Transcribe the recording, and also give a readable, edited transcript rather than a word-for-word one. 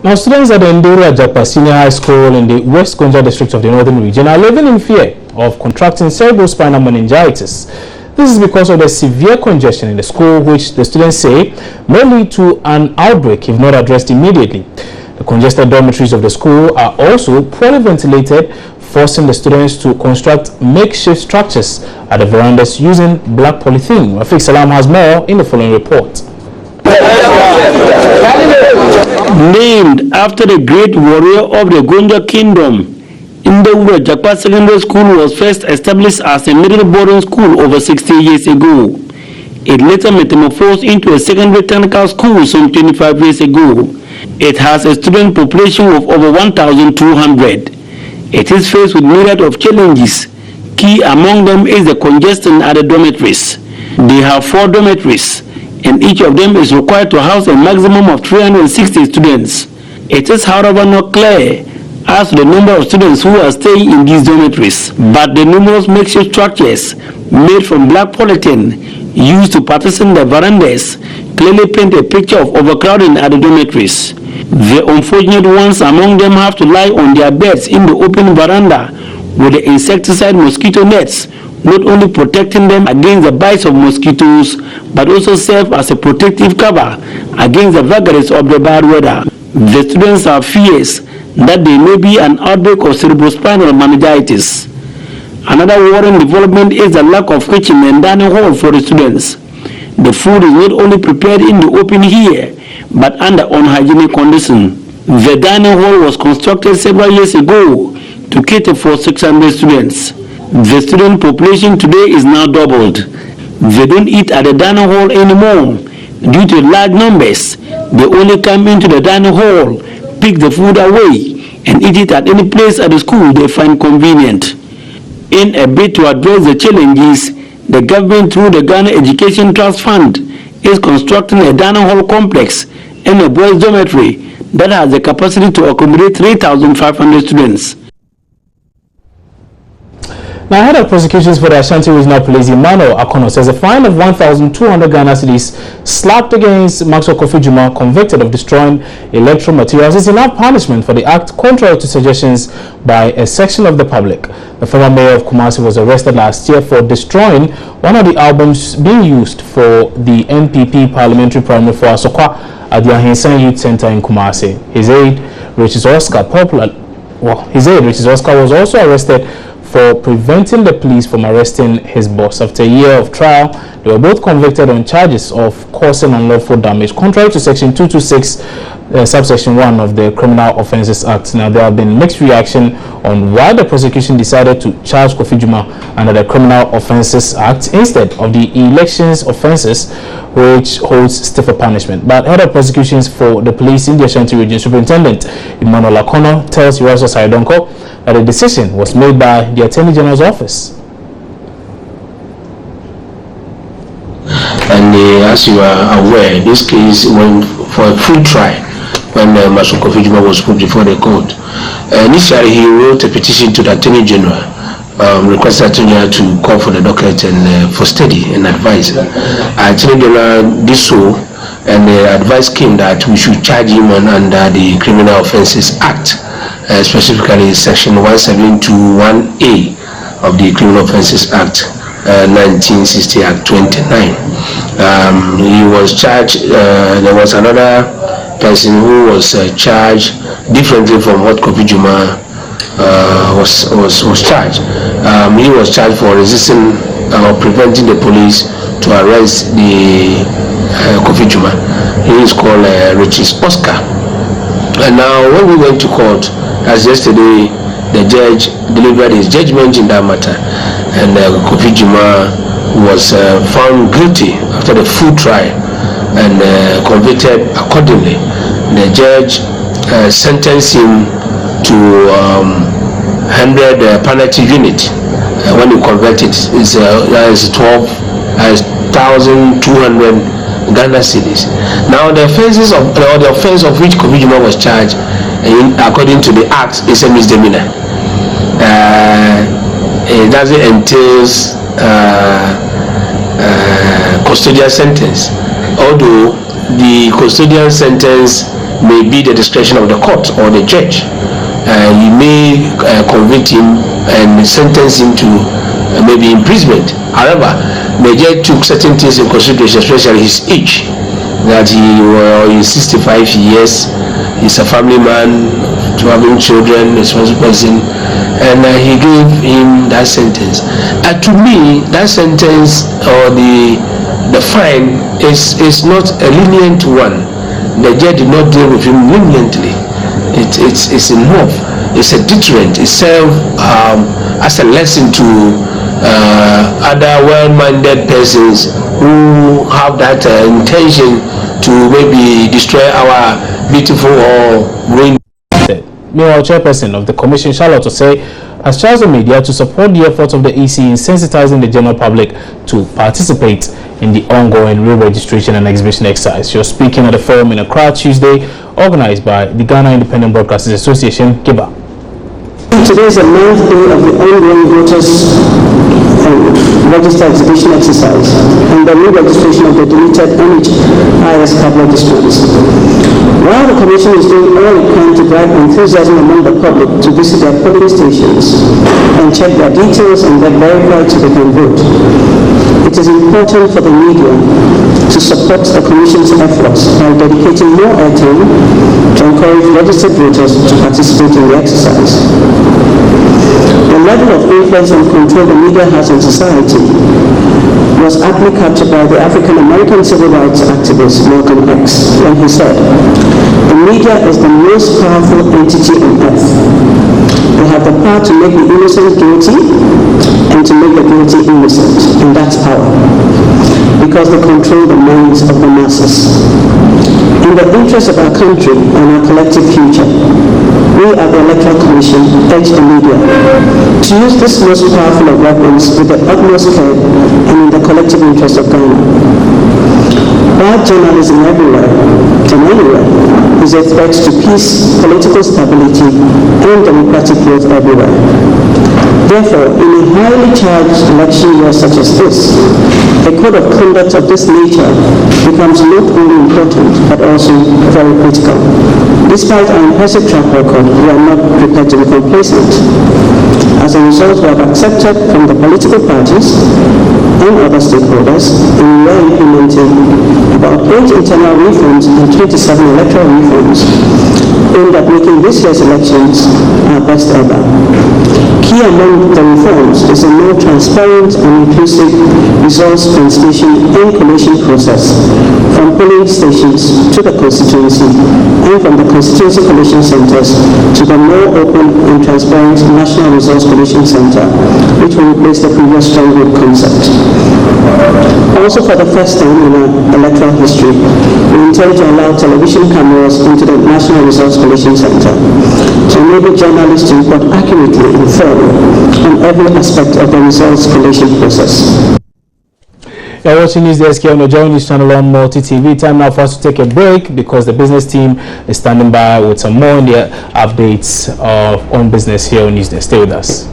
Now, students at the Nduru Ajapa Senior High School in the West Gonja district of the Northern Region are living in fear of contracting cerebrospinal meningitis. This is because of the severe congestion in the school, which the students say may lead to an outbreak if not addressed immediately. The congested dormitories of the school are also poorly ventilated, forcing the students to construct makeshift structures at the verandas using black polythene. Rafiq Salam has more in the following report. Named after the great warrior of the Gonja Kingdom, Nduru Ajapa Secondary School was first established as a middle boarding school over 60 years ago. It later metamorphosed into a secondary technical school some 25 years ago. It has a student population of over 1,200. It is faced with myriad of challenges. Key among them is the congestion at the dormitories. They have 4 dormitories, and each of them is required to house a maximum of 360 students. It is, however, not clear as to the number of students who are staying in these dormitories, but the numerous makeshift structures made from black polythene used to partition the verandas clearly paint a picture of overcrowding at the dormitories. The unfortunate ones among them have to lie on their beds in the open veranda with the insecticide mosquito nets not only protecting them against the bites of mosquitoes but also serve as a protective cover against the vagaries of the bad weather. The students have fears that there may be an outbreak of cerebrospinal meningitis. Another worrying development is the lack of kitchen and dining hall for the students. The food is not only prepared in the open here, but under unhygienic conditions. The dining hall was constructed several years ago to cater for 600 students. The student population today is now doubled. They don't eat at the dining hall anymore. Due to large numbers, they only come into the dining hall, pick the food away, and eat it at any place at the school they find convenient. In a bid to address the challenges, the government, through the Ghana Education Trust Fund, is constructing a dining hall complex and a boys' dormitory that has the capacity to accommodate 3,500 students. Now, head of prosecutions for the Ashanti Regional Police, Emmanuel Akono, says a fine of 1,200 Ghana cedis slapped against Maxwell Kofi Jumah, convicted of destroying electoral materials, is enough punishment for the act, contrary to suggestions by a section of the public. The former mayor of Kumasi was arrested last year for destroying one of the albums being used for the NPP parliamentary primary for Asokwa at the Ahinsan Youth Center in Kumasi. His aide, Richard Oscar, was also arrested for preventing the police from arresting his boss. After a year of trial, they were both convicted on charges of causing unlawful damage, contrary to Section 226, subsection 1 of the Criminal Offences Act. Now, there have been mixed reaction on why the prosecution decided to charge Kofi Jumah under the Criminal Offences Act instead of the elections offences, which holds stiffer punishment. But head of prosecutions for the police in the Ashanti region, Superintendent Emmanuel Akono, tells Uraso Sayadonko that the decision was made by the Attorney General's office. And as you are aware, this case went for a full trial when Maxwell Kofi Jumah was put before the court. Initially, he wrote a petition to the Attorney General, requested Attorney General to call for the docket and for study and advice. Attorney General did so, and the advice came that we should charge him under the Criminal Offences Act, specifically Section 172(1)A of the Criminal Offences Act, 1960 Act 29. He was charged. There was another person who was charged differently from what Kofi Jumah was charged. He was charged for resisting or preventing the police to arrest the Kofi Jumah. He is called Richard Oscar. And now, when we went to court, as yesterday, the judge delivered his judgment in that matter, and Kofi Jumah was found guilty after the full trial and convicted accordingly. The judge sentenced him to 100 penalty unit. When you convert it, it's 12,200 Ghana cedis. Now, the offenses of the offense of which Kofi Jumah was charged, according to the Act, is a misdemeanor. It doesn't entail custodial sentence, although the custodial sentence may be the discretion of the court or the judge. You may convict him and sentence him to maybe imprisonment. However, the judge took certain things in consideration, especially his age, that he is 65 years, he's a family man, to having children, responsible person, and he gave him that sentence. To me, that sentence or the fine is not a lenient one. The judge did not deal with him leniently. It's enough. It's a deterrent. It serves as a lesson to other well-minded persons who have that intention to maybe destroy our beautiful or green. Meanwhile, chairperson of the commission, Charlotte Osei, has charged the media to support the efforts of the EC in sensitizing the general public to participate in the ongoing re-registration and exhibition exercise. She was speaking at a forum in Accra Tuesday, organized by the Ghana Independent Broadcasters Association, GIBA. Today is the 9th day of the ongoing voters register exhibition exercise and the re-registration of the deleted NHIS cover districts. While the Commission is doing all it can to drive enthusiasm among the public to visit their polling stations and check their details and get verified so they can vote, it is important for the media to support the Commission's efforts by dedicating more airtime to encourage registered voters to participate in the exercise. The level of influence and control the media has on society was aptly captured by the African-American civil rights activist Malcolm X when he said, "The media is the most powerful entity on earth. They have the power to make the innocent guilty and to make the guilty innocent, and that's power, because they control the minds of the masses. In the interest of our country and our collective future, we at the Electoral Commission urge the media to use this most powerful of weapons with the utmost care and in the collective interest of Ghana. Bad journalism everywhere and anywhere is a threat to peace, political stability, and democratic growth everywhere. Therefore, in a highly charged election year such as this, a code of conduct of this nature becomes not only important but also very critical. Despite our impressive track record, we are not prepared to be complacent. As a result, we have accepted from the political parties and other stakeholders, and we are implementing about 8 internal reforms and 27 electoral reforms aimed at making this year's elections our best ever. Key among the reforms is a more transparent and inclusive results transmission and collation process from polling stations to the constituency and from the constituency collation centers to the more open and transparent National Results Collation Center, which will replace the previous stronghold concept. Also, for the first time in our electoral history, we intend to allow television cameras into the National Results Collation Center to enable journalists to report accurately and fairly on every aspect of the results collation process. You're watching News Desk here on the Joy News channel on Multi TV. Time now for us to take a break because the business team is standing by with some more in their updates on business here on News Desk. Stay with us.